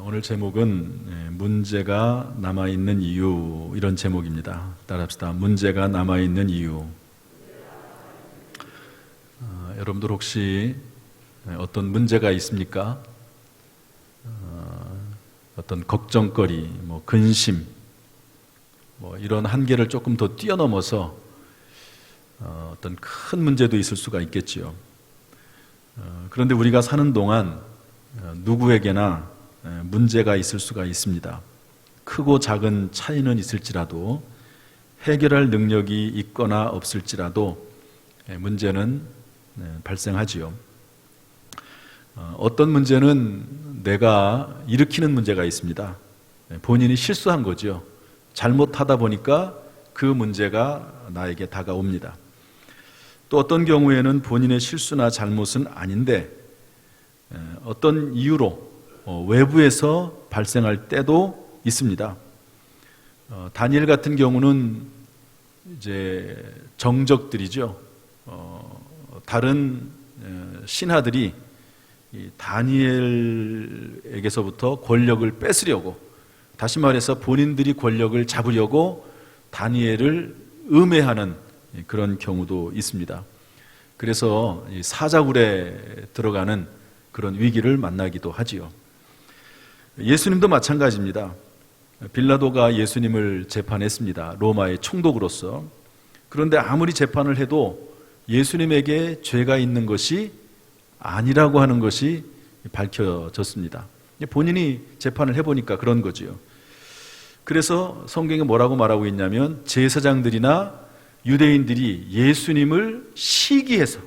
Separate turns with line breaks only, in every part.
오늘 제목은 문제가 남아있는 이유, 이런 제목입니다. 따라합시다. 문제가 남아있는 이유. 여러분들 혹시 어떤 문제가 있습니까? 어떤 걱정거리, 근심, 이런 한계를 조금 더 뛰어넘어서 어떤 큰 문제도 있을 수가 있겠지요. 그런데 우리가 사는 동안 누구에게나 문제가 있을 수가 있습니다. 크고 작은 차이는 있을지라도, 해결할 능력이 있거나 없을지라도 문제는 발생하지요. 어떤 문제는 내가 일으키는 문제가 있습니다. 본인이 실수한 거죠. 잘못하다 보니까 그 문제가 나에게 다가옵니다. 또 어떤 경우에는 본인의 실수나 잘못은 아닌데 어떤 이유로 외부에서 발생할 때도 있습니다. 다니엘 같은 경우는 이제 정적들이죠. 다른 신하들이 이 다니엘에게서부터 권력을 뺏으려고, 다시 말해서 본인들이 권력을 잡으려고 다니엘을 음해하는 그런 경우도 있습니다. 그래서 사자굴에 들어가는 그런 위기를 만나기도 하지요. 예수님도 마찬가지입니다. 빌라도가 예수님을 재판했습니다. 로마의 총독으로서. 그런데 아무리 재판을 해도 예수님에게 죄가 있는 것이 아니라고 하는 것이 밝혀졌습니다. 본인이 재판을 해보니까 그런 거지요. 그래서 성경에 뭐라고 말하고 있냐면, 제사장들이나 유대인들이 예수님을 시기해서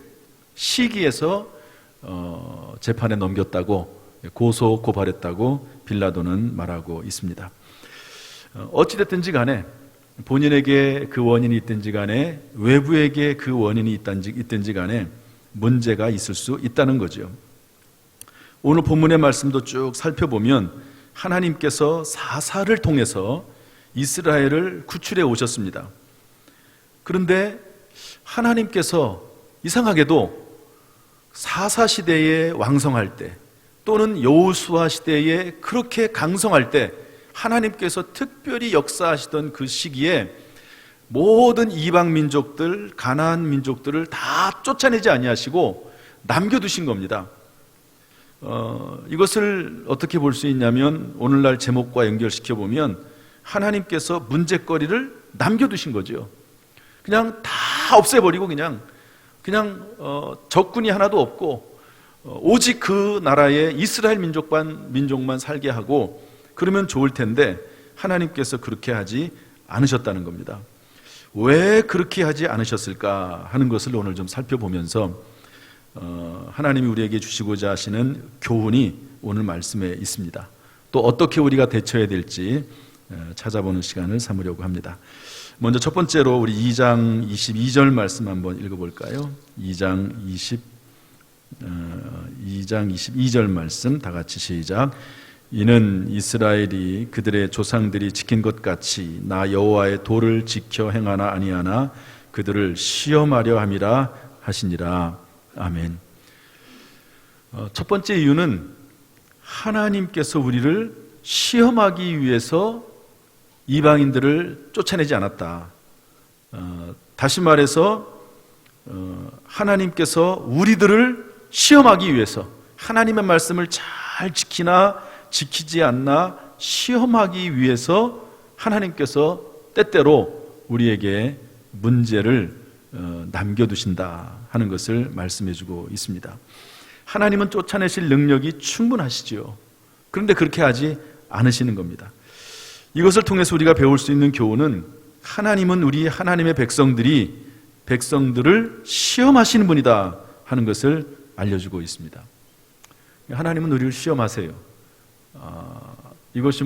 재판에 넘겼다고, 고소 고발했다고 빌라도는 말하고 있습니다. 어찌됐든지 간에 본인에게 그 원인이 있든지 간에 외부에게 그 원인이 있든지 간에 문제가 있을 수 있다는 거죠. 오늘 본문의 말씀도 쭉 살펴보면 하나님께서 사사를 통해서 이스라엘을 구출해 오셨습니다. 그런데 하나님께서 이상하게도 사사 시대에 왕성할 때, 또는 여호수아 시대에 그렇게 강성할 때, 하나님께서 특별히 역사하시던 그 시기에 모든 이방 민족들, 가나안 민족들을 다 쫓아내지 아니하시고 남겨두신 겁니다. 이것을 어떻게 볼 수 있냐면, 오늘날 제목과 연결시켜 보면 하나님께서 문제거리를 남겨두신 거죠. 그냥 다 없애버리고 그냥 적군이 하나도 없고 오직 그 나라의 이스라엘 민족만 살게 하고 그러면 좋을 텐데, 하나님께서 그렇게 하지 않으셨다는 겁니다. 왜 그렇게 하지 않으셨을까 하는 것을 오늘 좀 살펴보면서 하나님이 우리에게 주시고자 하시는 교훈이 오늘 말씀에 있습니다. 또 어떻게 우리가 대처해야 될지 찾아보는 시간을 삼으려고 합니다. 먼저 첫 번째로 우리 2장 22절 말씀 한번 읽어볼까요? 2장 22절 말씀 다 같이 시작. 이는 이스라엘이 그들의 조상들이 지킨 것 같이 나 여호와의 도를 지켜 행하나 아니하나 그들을 시험하려 함이라 하시니라. 아멘. 첫 번째 이유는 하나님께서 우리를 시험하기 위해서 이방인들을 쫓아내지 않았다. 다시 말해서 하나님께서 우리들을 시험하기 위해서, 하나님의 말씀을 잘 지키지 않나 시험하기 위해서 하나님께서 때때로 우리에게 문제를 남겨두신다 하는 것을 말씀해주고 있습니다. 하나님은 쫓아내실 능력이 충분하시지요. 그런데 그렇게 하지 않으시는 겁니다. 이것을 통해서 우리가 배울 수 있는 교훈은, 하나님은 우리 하나님의 백성들을 시험하시는 분이다 하는 것을 알려주고 있습니다. 하나님은 우리를 시험하세요. 이것이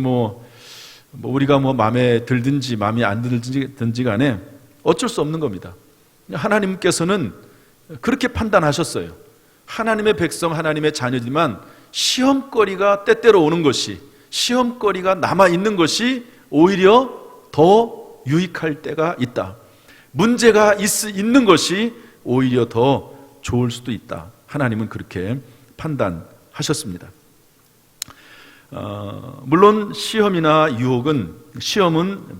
우리가 마음에 들든지 마음에 안 들든지 간에 어쩔 수 없는 겁니다. 하나님께서는 그렇게 판단하셨어요. 하나님의 백성, 하나님의 자녀지만 시험거리가 때때로 오는 것이, 시험거리가 남아있는 것이 오히려 더 유익할 때가 있다. 문제가 있는 것이 오히려 더 좋을 수도 있다. 하나님은 그렇게 판단하셨습니다. 물론 시험은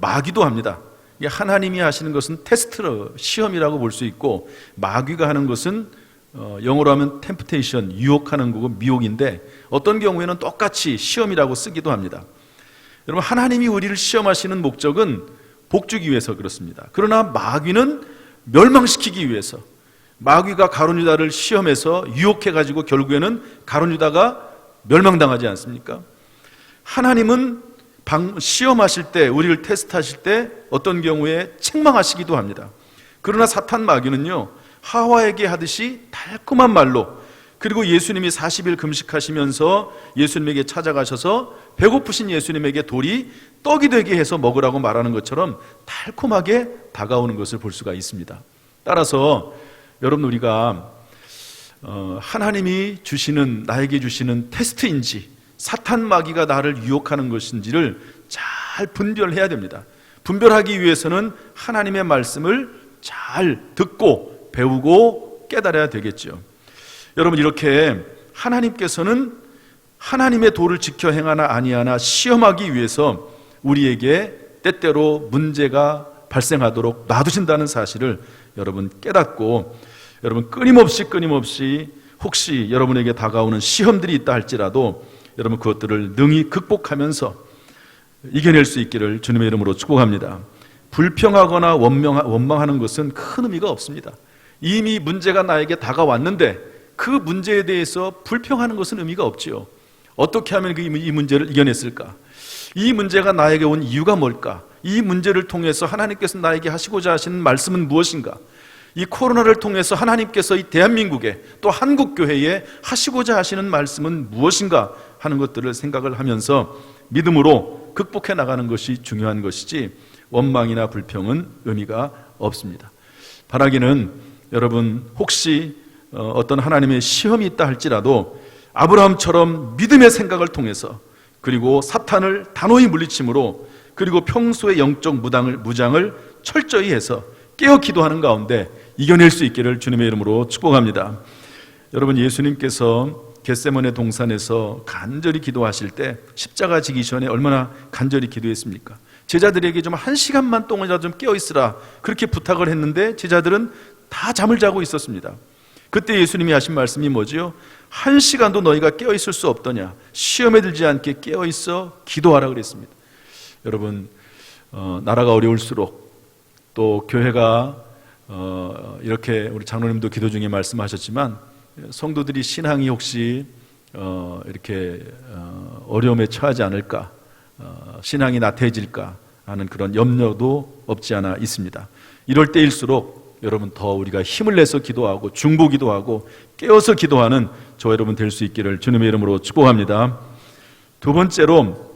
마귀도 합니다. 하나님이 하시는 것은 테스트로 시험이라고 볼 수 있고, 마귀가 하는 것은 영어로 하면 temptation, 유혹하는 거고 미혹인데, 어떤 경우에는 똑같이 시험이라고 쓰기도 합니다. 여러분, 하나님이 우리를 시험하시는 목적은 복 주기 위해서 그렇습니다. 그러나 마귀는 멸망시키기 위해서, 마귀가 가룟 유다를 시험해서 유혹해가지고 결국에는 가룟 유다가 멸망당하지 않습니까? 하나님은 시험하실 때, 우리를 테스트하실 때 어떤 경우에 책망하시기도 합니다. 그러나 사탄 마귀는요, 하와에게 하듯이 달콤한 말로, 그리고 예수님이 40일 금식하시면서 예수님에게 찾아가셔서 배고프신 예수님에게 돌이 떡이 되게 해서 먹으라고 말하는 것처럼 달콤하게 다가오는 것을 볼 수가 있습니다. 따라서 여러분, 우리가 하나님이 나에게 주시는 테스트인지 사탄 마귀가 나를 유혹하는 것인지를 잘 분별해야 됩니다. 분별하기 위해서는 하나님의 말씀을 잘 듣고 배우고 깨달아야 되겠죠. 여러분, 이렇게 하나님께서는 하나님의 도를 지켜 행하나 아니하나 시험하기 위해서 우리에게 때때로 문제가 발생하도록 놔두신다는 사실을 여러분 깨닫고, 여러분 끊임없이 혹시 여러분에게 다가오는 시험들이 있다 할지라도 여러분 그것들을 능히 극복하면서 이겨낼 수 있기를 주님의 이름으로 축복합니다. 불평하거나 원망하는 것은 큰 의미가 없습니다. 이미 문제가 나에게 다가왔는데 그 문제에 대해서 불평하는 것은 의미가 없지요. 어떻게 하면 이 문제를 이겨냈을까? 이 문제가 나에게 온 이유가 뭘까? 이 문제를 통해서 하나님께서 나에게 하시고자 하시는 말씀은 무엇인가? 이 코로나를 통해서 하나님께서 이 대한민국에 또 한국교회에 하시고자 하시는 말씀은 무엇인가 하는 것들을 생각을 하면서 믿음으로 극복해 나가는 것이 중요한 것이지, 원망이나 불평은 의미가 없습니다. 바라기는 여러분, 혹시 어떤 하나님의 시험이 있다 할지라도 아브라함처럼 믿음의 생각을 통해서, 그리고 사탄을 단호히 물리침으로, 그리고 평소의 영적 무장을 철저히 해서 깨어 기도하는 가운데 이겨낼 수 있기를 주님의 이름으로 축복합니다. 여러분, 예수님께서 겟세마네 동산에서 간절히 기도하실 때 십자가 지기 전에 얼마나 간절히 기도했습니까? 제자들에게 좀 1시간만 동안이라도 좀 깨어 있으라 그렇게 부탁을 했는데 제자들은 다 잠을 자고 있었습니다. 그때 예수님이 하신 말씀이 뭐지요? 1시간도 너희가 깨어 있을 수 없더냐? 시험에 들지 않게 깨어 있어 기도하라 그랬습니다. 여러분, 나라가 어려울수록, 또 교회가 이렇게 우리 장로님도 기도 중에 말씀하셨지만, 성도들이 신앙이 혹시 이렇게 어려움에 처하지 않을까, 신앙이 나태해질까 하는 그런 염려도 없지 않아 있습니다. 이럴 때일수록 여러분 더 우리가 힘을 내서 기도하고 중보기도하고 깨어서 기도하는 저 여러분 될 수 있기를 주님의 이름으로 축복합니다. 두 번째로,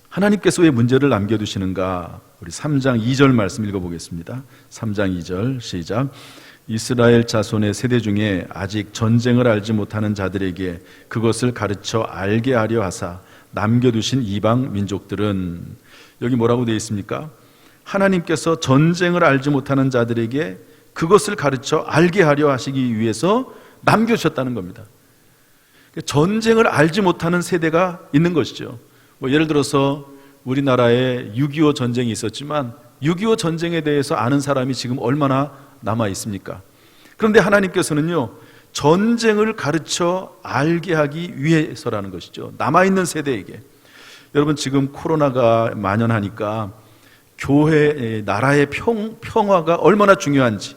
하나님께서 왜 문제를 남겨두시는가? 우리 3장 2절 말씀 읽어보겠습니다. 3장 2절 시작. 이스라엘 자손의 세대 중에 아직 전쟁을 알지 못하는 자들에게 그것을 가르쳐 알게 하려 하사 남겨두신 이방 민족들은, 여기 뭐라고 되어 있습니까? 하나님께서 전쟁을 알지 못하는 자들에게 그것을 가르쳐 알게 하려 하시기 위해서 남겨주셨다는 겁니다. 전쟁을 알지 못하는 세대가 있는 것이죠. 예를 들어서 우리나라에 6.25 전쟁이 있었지만 6.25 전쟁에 대해서 아는 사람이 지금 얼마나 남아 있습니까? 그런데 하나님께서는요, 전쟁을 가르쳐 알게 하기 위해서라는 것이죠. 남아있는 세대에게. 여러분, 지금 코로나가 만연하니까 교회, 나라의 평화가 얼마나 중요한지,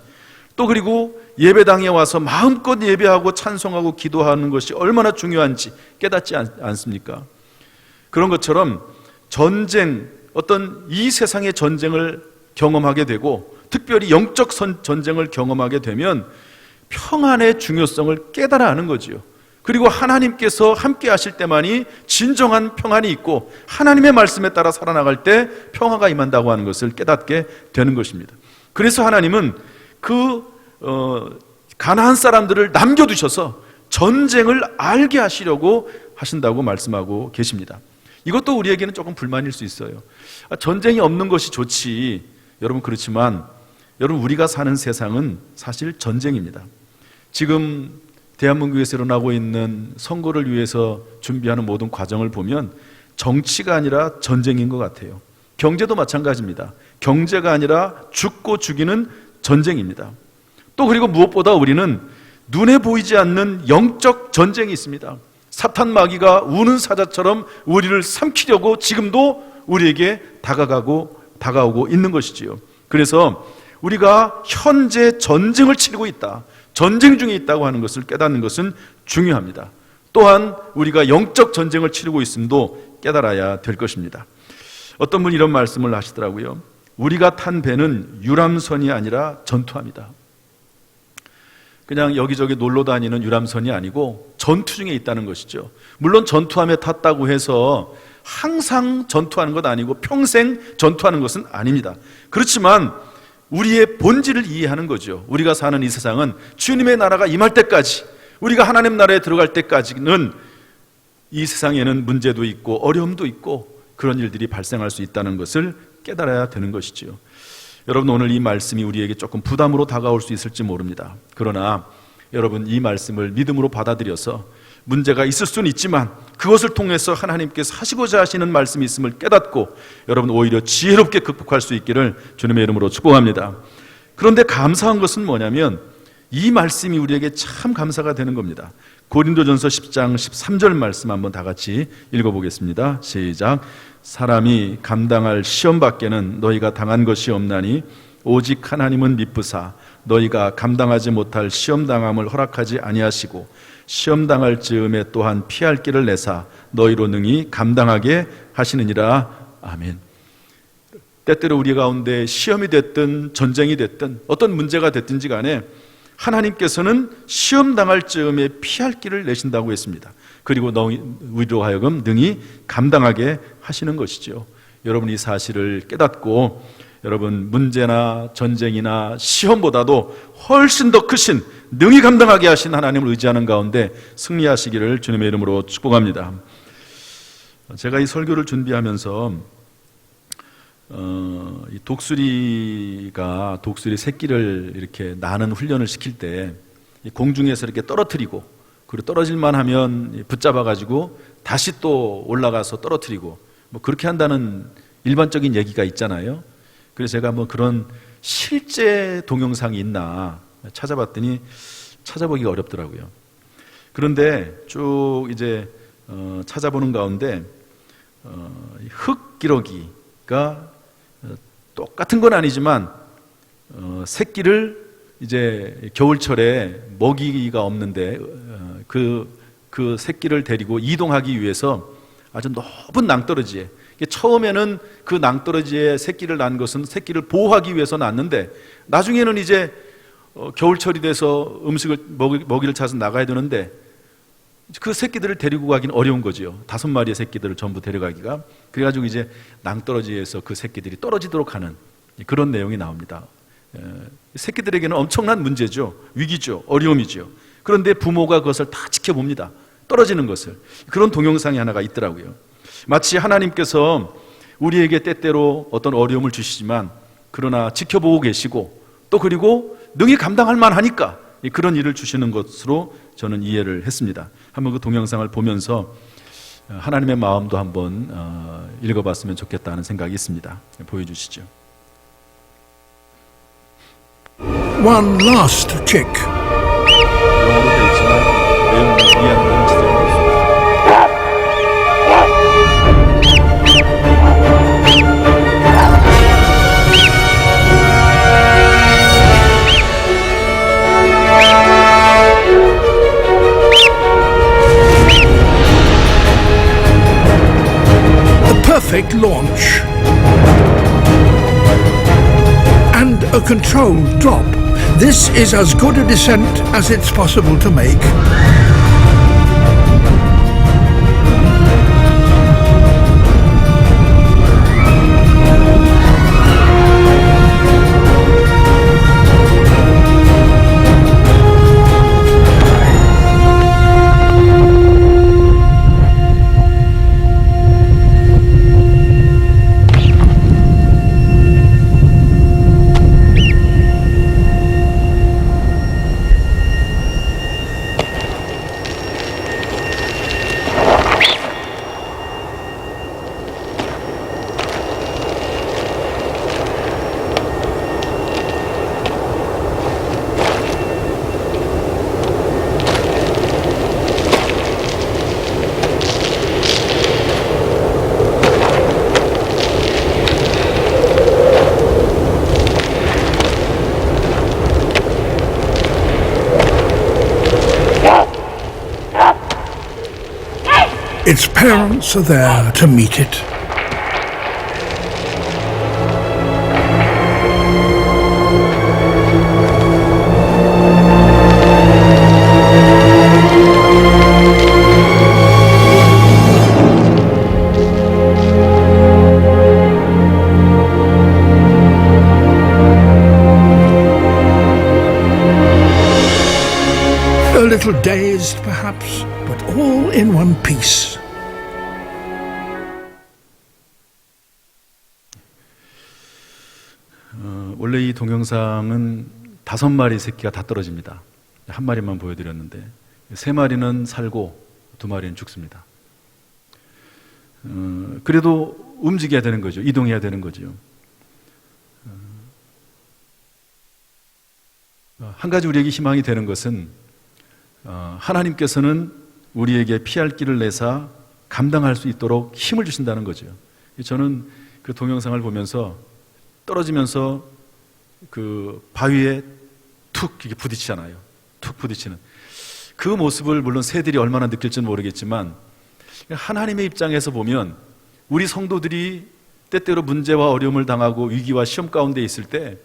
또 그리고 예배당에 와서 마음껏 예배하고 찬송하고 기도하는 것이 얼마나 중요한지 깨닫지 않습니까? 그런 것처럼 전쟁, 어떤 이 세상의 전쟁을 경험하게 되고 특별히 영적 전쟁을 경험하게 되면 평안의 중요성을 깨달아 하는 거지요. 그리고 하나님께서 함께 하실 때만이 진정한 평안이 있고 하나님의 말씀에 따라 살아나갈 때 평화가 임한다고 하는 것을 깨닫게 되는 것입니다. 그래서 하나님은 가나안 사람들을 남겨두셔서 전쟁을 알게 하시려고 하신다고 말씀하고 계십니다. 이것도 우리에게는 조금 불만일 수 있어요. 전쟁이 없는 것이 좋지. 여러분, 그렇지만 여러분, 우리가 사는 세상은 사실 전쟁입니다. 지금 대한민국에서 일어나고 있는 선거를 위해서 준비하는 모든 과정을 보면 정치가 아니라 전쟁인 것 같아요. 경제도 마찬가지입니다. 경제가 아니라 죽고 죽이는 전쟁입니다. 또 그리고 무엇보다 우리는 눈에 보이지 않는 영적 전쟁이 있습니다. 사탄 마귀가 우는 사자처럼 우리를 삼키려고 지금도 우리에게 다가오고 있는 것이지요. 그래서 우리가 현재 전쟁을 치르고 있다, 전쟁 중에 있다고 하는 것을 깨닫는 것은 중요합니다. 또한 우리가 영적 전쟁을 치르고 있음도 깨달아야 될 것입니다. 어떤 분이 이런 말씀을 하시더라고요. 우리가 탄 배는 유람선이 아니라 전투함이다. 그냥 여기저기 놀러 다니는 유람선이 아니고 전투 중에 있다는 것이죠. 물론 전투함에 탔다고 해서 항상 전투하는 것 아니고 평생 전투하는 것은 아닙니다. 그렇지만 우리의 본질을 이해하는 거죠. 우리가 사는 이 세상은 주님의 나라가 임할 때까지, 우리가 하나님 나라에 들어갈 때까지는 이 세상에는 문제도 있고 어려움도 있고 그런 일들이 발생할 수 있다는 것을 깨달아야 되는 것이지요. 여러분, 오늘 이 말씀이 우리에게 조금 부담으로 다가올 수 있을지 모릅니다. 그러나 여러분, 이 말씀을 믿음으로 받아들여서 문제가 있을 수는 있지만 그것을 통해서 하나님께서 하시고자 하시는 말씀이 있음을 깨닫고 여러분 오히려 지혜롭게 극복할 수 있기를 주님의 이름으로 축복합니다. 그런데 감사한 것은 뭐냐면 이 말씀이 우리에게 참 감사가 되는 겁니다. 고린도전서 10장 13절 말씀 한번 다 같이 읽어보겠습니다. 시작. 사람이 감당할 시험 밖에는 너희가 당한 것이 없나니 오직 하나님은 미쁘사 너희가 감당하지 못할 시험 당함을 허락하지 아니하시고 시험 당할 즈음에 또한 피할 길을 내사 너희로 능히 감당하게 하시느니라. 아멘. 때때로 우리 가운데 시험이 됐든 전쟁이 됐든 어떤 문제가 됐든지 간에 하나님께서는 시험 당할 즈음에 피할 길을 내신다고 했습니다. 그리고 우리로 하여금 능히 감당하게 하시는 것이죠. 여러분, 이 사실을 깨닫고 여러분 문제나 전쟁이나 시험보다도 훨씬 더 크신 능히 감당하게 하신 하나님을 의지하는 가운데 승리하시기를 주님의 이름으로 축복합니다. 제가 이 설교를 준비하면서 이 독수리 새끼를 이렇게 나는 훈련을 시킬 때 공중에서 이렇게 떨어뜨리고 그리고 떨어질만 하면 붙잡아 가지고 다시 또 올라가서 떨어뜨리고 뭐 그렇게 한다는 일반적인 얘기가 있잖아요. 그래서 제가 뭐 그런 실제 동영상이 있나 찾아봤더니 찾아보기가 어렵더라고요. 그런데 쭉 이제 찾아보는 가운데 흙기러기가 똑같은 건 아니지만 새끼를 이제 겨울철에 먹이가 없는데 그 새끼를 데리고 이동하기 위해서 아주 높은 낭떠러지에, 처음에는 그 낭떠러지에 새끼를 낳은 것은 새끼를 보호하기 위해서 낳는데 나중에는 이제 겨울철이 돼서 먹이를 찾아서 나가야 되는데 그 새끼들을 데리고 가기는 어려운 거지요. 5마리의 새끼들을 전부 데려가기가. 그래가지고 이제 낭떠러지에서 그 새끼들이 떨어지도록 하는 그런 내용이 나옵니다. 새끼들에게는 엄청난 문제죠. 위기죠. 어려움이죠. 그런데 부모가 그것을 다 지켜봅니다. 떨어지는 것을. 그런 동영상이 하나가 있더라고요. 마치 하나님께서 우리에게 때때로 어떤 어려움을 주시지만 그러나 지켜보고 계시고 또 그리고 능히 감당할 만하니까 그런 일을 주시는 것으로 저는 이해를 했습니다. 한번 그 동영상을 보면서 하나님의 마음도 한번 읽어봤으면 좋겠다는 생각이 있습니다. 보여주시죠.
One last check.
영어로 되어 있지만 내용을 이해하는 것은 지적으로 있습니다.
Perfect launch and a controlled drop. This is as good a descent as it's possible to make. parents are there to meet it. A little dazed, perhaps, but all in one piece.
원래 이 동영상은 5마리 새끼가 다 떨어집니다. 한 마리만 보여드렸는데 3마리는 살고 2마리는 죽습니다. 그래도 움직여야 되는 거죠. 이동해야 되는 거죠. 한 가지 우리에게 희망이 되는 것은 하나님께서는 우리에게 피할 길을 내사 감당할 수 있도록 힘을 주신다는 거죠. 저는 그 동영상을 보면서 떨어지면서 그 바위에 툭 이렇게 부딪히잖아요. 툭 부딪히는 그 모습을 물론 새들이 얼마나 느낄지는 모르겠지만 하나님의 입장에서 보면 우리 성도들이 때때로 문제와 어려움을 당하고 위기와 시험 가운데 있을 때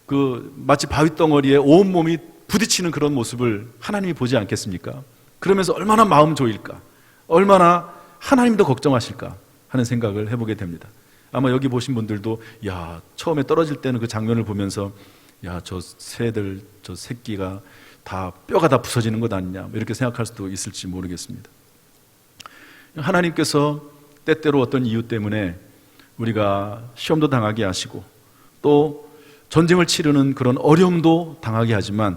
그 마치 바위 덩어리에 온 몸이 부딪히는 그런 모습을 하나님이 보지 않겠습니까? 그러면서 얼마나 마음 조일까? 얼마나 하나님도 걱정하실까? 하는 생각을 해보게 됩니다. 아마 여기 보신 분들도 야, 처음에 떨어질 때는 그 장면을 보면서 야, 저 새들, 저 새끼가 다 뼈가 다 부서지는 것 아니냐 이렇게 생각할 수도 있을지 모르겠습니다. 하나님께서 때때로 어떤 이유 때문에 우리가 시험도 당하게 하시고 또 전쟁을 치르는 그런 어려움도 당하게 하지만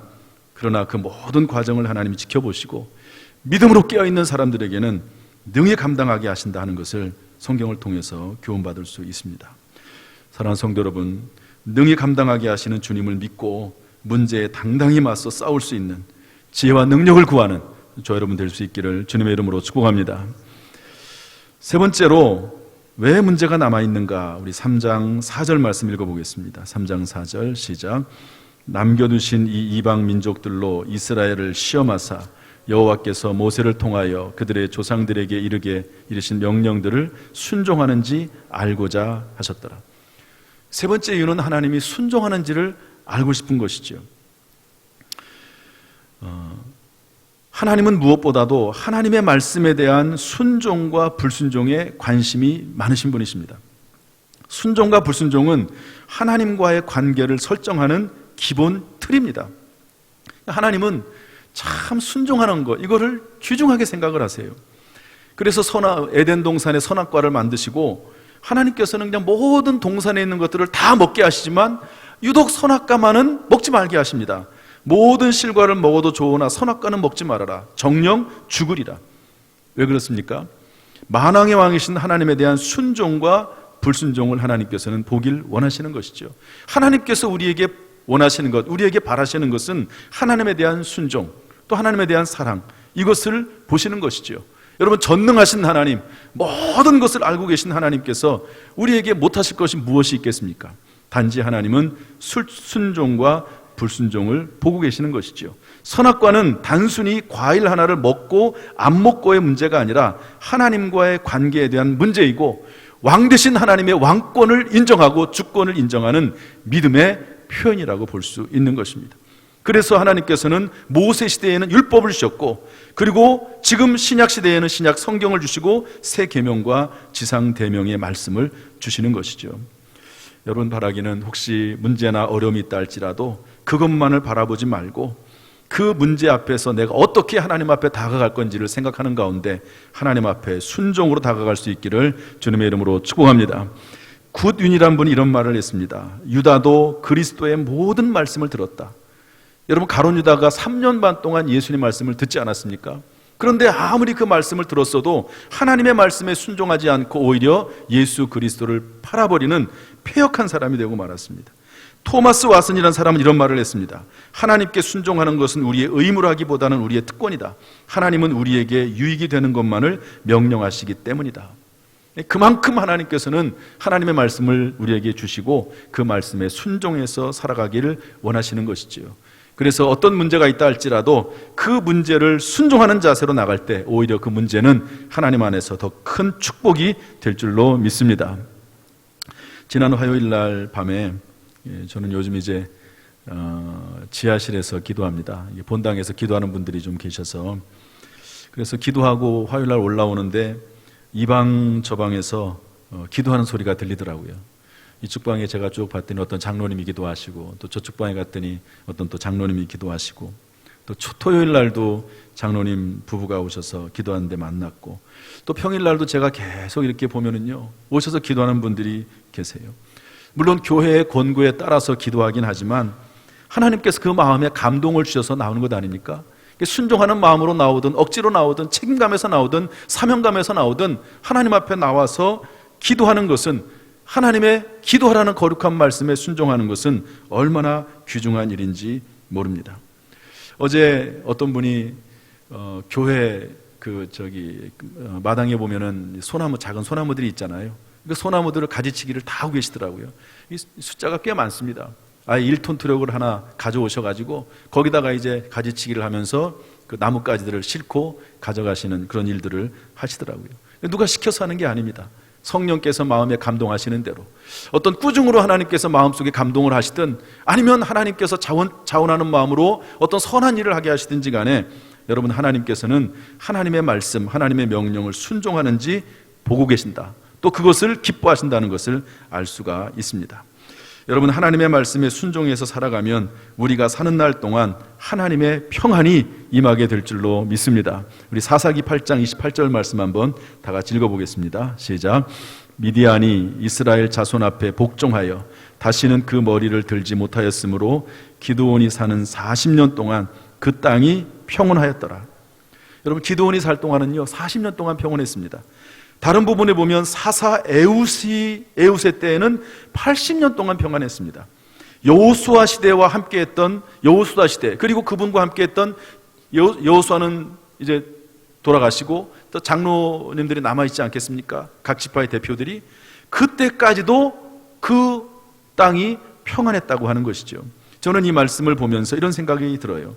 그러나 그 모든 과정을 하나님이 지켜보시고 믿음으로 깨어있는 사람들에게는 능히 감당하게 하신다 하는 것을 성경을 통해서 교훈받을 수 있습니다. 사랑하는 성도 여러분, 능히 감당하게 하시는 주님을 믿고 문제에 당당히 맞서 싸울 수 있는 지혜와 능력을 구하는 저 여러분 될 수 있기를 주님의 이름으로 축복합니다. 세 번째로 왜 문제가 남아있는가? 우리 3장 4절 말씀 읽어보겠습니다. 3장 4절 시작. 남겨두신 이 이방 민족들로 이스라엘을 시험하사 여호와께서 모세를 통하여 그들의 조상들에게 이르신 명령들을 순종하는지 알고자 하셨더라. 세 번째 이유는 하나님이 순종하는지를 알고 싶은 것이죠. 하나님은 무엇보다도 하나님의 말씀에 대한 순종과 불순종에 관심이 많으신 분이십니다. 순종과 불순종은 하나님과의 관계를 설정하는 기본 틀입니다. 하나님은 참 순종하는 것, 이거를 귀중하게 생각을 하세요. 그래서 에덴 동산에 선악과를 만드시고 하나님께서는 그냥 모든 동산에 있는 것들을 다 먹게 하시지만 유독 선악과만은 먹지 말게 하십니다. 모든 실과를 먹어도 좋으나 선악과는 먹지 말아라. 정령 죽으리라. 왜 그렇습니까? 만왕의 왕이신 하나님에 대한 순종과 불순종을 하나님께서는 보길 원하시는 것이죠. 하나님께서 우리에게 원하시는 것, 우리에게 바라시는 것은 하나님에 대한 순종, 또 하나님에 대한 사랑, 이것을 보시는 것이죠. 여러분, 전능하신 하나님, 모든 것을 알고 계신 하나님께서 우리에게 못하실 것이 무엇이 있겠습니까? 단지 하나님은 순종과 불순종을 보고 계시는 것이죠. 선악과는 단순히 과일 하나를 먹고 안 먹고의 문제가 아니라 하나님과의 관계에 대한 문제이고 왕 되신 하나님의 왕권을 인정하고 주권을 인정하는 믿음의 표현이라고 볼 수 있는 것입니다. 그래서 하나님께서는 모세 시대에는 율법을 주셨고 그리고 지금 신약 시대에는 신약 성경을 주시고 새 계명과 지상 대명의 말씀을 주시는 것이죠. 여러분 바라기는 혹시 문제나 어려움이 있다 할지라도 그것만을 바라보지 말고 그 문제 앞에서 내가 어떻게 하나님 앞에 다가갈 건지를 생각하는 가운데 하나님 앞에 순종으로 다가갈 수 있기를 주님의 이름으로 축복합니다. 굿윈이란 분이 이런 말을 했습니다. 유다도 그리스도의 모든 말씀을 들었다. 여러분, 가룟 유다가 3년 반 동안 예수님 말씀을 듣지 않았습니까? 그런데 아무리 그 말씀을 들었어도 하나님의 말씀에 순종하지 않고 오히려 예수 그리스도를 팔아버리는 패역한 사람이 되고 말았습니다. 토마스 왓슨이라는 사람은 이런 말을 했습니다. 하나님께 순종하는 것은 우리의 의무라기보다는 우리의 특권이다. 하나님은 우리에게 유익이 되는 것만을 명령하시기 때문이다. 그만큼 하나님께서는 하나님의 말씀을 우리에게 주시고 그 말씀에 순종해서 살아가기를 원하시는 것이지요. 그래서 어떤 문제가 있다 할지라도 그 문제를 순종하는 자세로 나갈 때 오히려 그 문제는 하나님 안에서 더 큰 축복이 될 줄로 믿습니다. 지난 화요일 날 밤에 저는 요즘 이제 지하실에서 기도합니다. 본당에서 기도하는 분들이 좀 계셔서 그래서 기도하고 화요일 날 올라오는데 이 방 저 방에서 기도하는 소리가 들리더라고요. 이쪽 방에 제가 쭉 봤더니 어떤 장로님이 기도하시고 또 저쪽 방에 갔더니 어떤 또 장로님이 기도하시고 또 토요일 날도 장로님 부부가 오셔서 기도하는데 만났고 또 평일 날도 제가 계속 이렇게 보면은요 오셔서 기도하는 분들이 계세요. 물론 교회의 권고에 따라서 기도하긴 하지만 하나님께서 그 마음에 감동을 주셔서 나오는 것 아닙니까? 순종하는 마음으로 나오든 억지로 나오든 책임감에서 나오든 사명감에서 나오든 하나님 앞에 나와서 기도하는 것은 하나님의 기도하라는 거룩한 말씀에 순종하는 것은 얼마나 귀중한 일인지 모릅니다. 어제 어떤 분이 교회 마당에 보면은 소나무 작은 소나무들이 있잖아요. 그 소나무들을 가지치기를 다 하고 계시더라고요. 이 숫자가 꽤 많습니다. 1톤 트럭을 하나 가져오셔가지고 거기다가 이제 가지치기를 하면서 그 나뭇가지들을 싣고 가져가시는 그런 일들을 하시더라고요. 누가 시켜서 하는 게 아닙니다. 성령께서 마음에 감동하시는 대로 어떤 꾸중으로 하나님께서 마음속에 감동을 하시든 아니면 하나님께서 자원하는 마음으로 어떤 선한 일을 하게 하시든지 간에 여러분 하나님께서는 하나님의 말씀, 하나님의 명령을 순종하는지 보고 계신다. 또 그것을 기뻐하신다는 것을 알 수가 있습니다. 여러분 하나님의 말씀에 순종해서 살아가면 우리가 사는 날 동안 하나님의 평안이 임하게 될 줄로 믿습니다. 우리 사사기 8장 28절 말씀 한번 다 같이 읽어보겠습니다. 시작. 미디안이 이스라엘 자손 앞에 복종하여 다시는 그 머리를 들지 못하였으므로 기드온이 사는 40년 동안 그 땅이 평온하였더라. 여러분 기드온이 살 동안은요 40년 동안 평온했습니다. 다른 부분에 보면 사사 에웃의 때에는 80년 동안 평안했습니다. 여호수아 시대와 함께했던 여호수아 시대, 그리고 그분과 함께했던 여호수아는 이제 돌아가시고 또 장로님들이 남아있지 않겠습니까? 각 지파의 대표들이 그때까지도 그 땅이 평안했다고 하는 것이죠. 저는 이 말씀을 보면서 이런 생각이 들어요.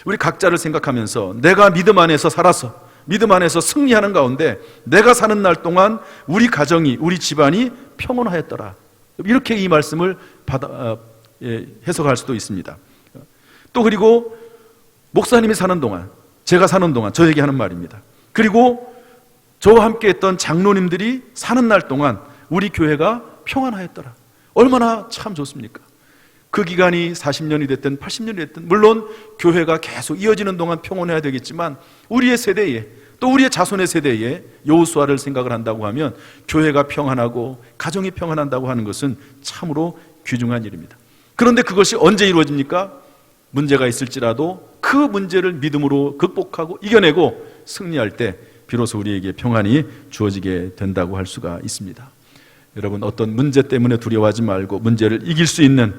우리 각자를 생각하면서 내가 믿음 안에서 살아서 믿음 안에서 승리하는 가운데 내가 사는 날 동안 우리 가정이, 우리 집안이 평온하였더라. 이렇게 이 말씀을 해석할 수도 있습니다. 또 그리고 목사님이 사는 동안, 제가 사는 동안 저에게 하는 말입니다. 그리고 저와 함께 했던 장로님들이 사는 날 동안 우리 교회가 평안하였더라. 얼마나 참 좋습니까? 그 기간이 40년이 됐든 80년이 됐든 물론 교회가 계속 이어지는 동안 평온해야 되겠지만 우리의 세대에 또 우리의 자손의 세대에 여호수아를 생각을 한다고 하면 교회가 평안하고 가정이 평안한다고 하는 것은 참으로 귀중한 일입니다. 그런데 그것이 언제 이루어집니까? 문제가 있을지라도 그 문제를 믿음으로 극복하고 이겨내고 승리할 때 비로소 우리에게 평안이 주어지게 된다고 할 수가 있습니다. 여러분 어떤 문제 때문에 두려워하지 말고 문제를 이길 수 있는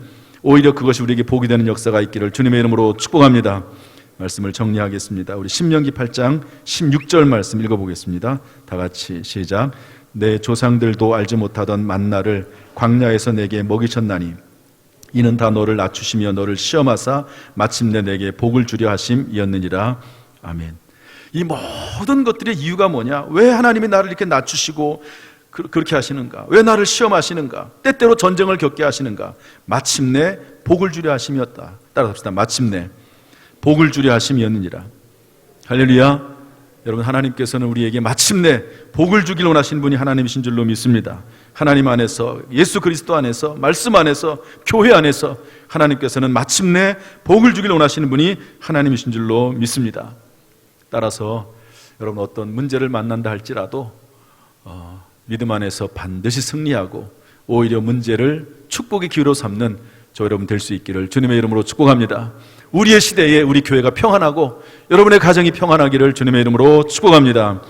오히려 그것이 우리에게 복이 되는 역사가 있기를 주님의 이름으로 축복합니다. 말씀을 정리하겠습니다. 우리 신명기 8장 16절 말씀 읽어보겠습니다. 다 같이 시작. 내 조상들도 알지 못하던 만나를 광야에서 내게 먹이셨나니 이는 다 너를 낮추시며 너를 시험하사 마침내 내게 복을 주려 하심이었느니라. 아멘. 이 모든 것들의 이유가 뭐냐? 왜 하나님이 나를 이렇게 낮추시고 그렇게 하시는가? 왜 나를 시험하시는가? 때때로 전쟁을 겪게 하시는가? 마침내 복을 주려 하심이었다. 따라합시다. 마침내 복을 주려 하심이었느니라. 할렐루야. 여러분 하나님께서는 우리에게 마침내 복을 주길 원하신 분이 하나님이신 줄로 믿습니다. 하나님 안에서, 예수 그리스도 안에서, 말씀 안에서, 교회 안에서 하나님께서는 마침내 복을 주길 원하시는 분이 하나님이신 줄로 믿습니다. 따라서 여러분 어떤 문제를 만난다 할지라도 믿음 안에서 반드시 승리하고 오히려 문제를 축복의 기회로 삼는 저 여러분 될 수 있기를 주님의 이름으로 축복합니다. 우리의 시대에 우리 교회가 평안하고 여러분의 가정이 평안하기를 주님의 이름으로 축복합니다.